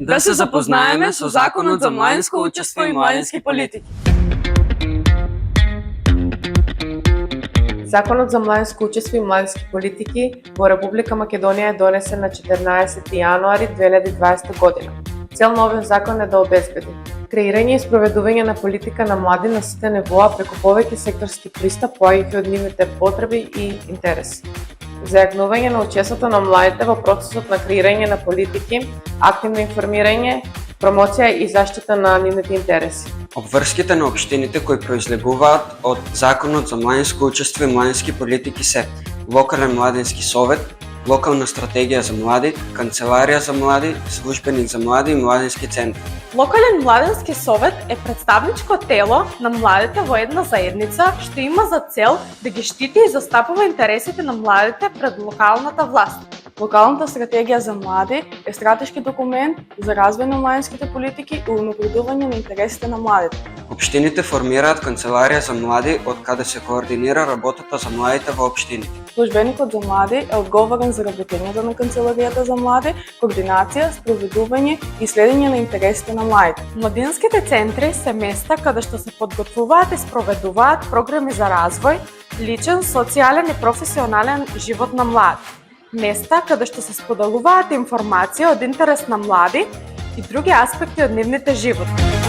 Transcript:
Да се запознаеме со Законот за младинско учество и младински политики. Законот за младинско учество и младински политики во Република Македонија е донесен на 14 јануари 2020 година. Цел на овој закон е да обезбеди креирање и спроведување на политика на млади на сите нивоа преку повеќе секторски пристап поаѓајќи од нивните потреби и интереси. Зајакнување на учеството на младите во процесот на креирање на политики, активно информирање, промоција и заштита на нивните интереси. Обврските на општините кои произлегуваат од Законот за младинско учество и младински политики се локален младински совет, локална стратегија за млади, канцеларија за млади, службеник за млади и младински центар. Локален младински совет е представничко тело на младите во една заедница што има за цел да ги штити и застапува интересите на младите пред локалната власт. Локалната стратегија за млади е стратешки документ за развој на младинските политики и унапредување на интересите на младите. Општините формираат канцеларија за млади од каде се координира работата за младите во општините. Службеникот за млади е одговорен за работењето на канцеларијата за млади, координација, спроведување и следење на интересите на младите. Младинските центри се места каде што се подготвуваат и спроведуваат програми за развој, личен, социјален и професионален живот на млади. Места каде што се споделуваат информација од интерес на млади и други аспекти од нивните животи.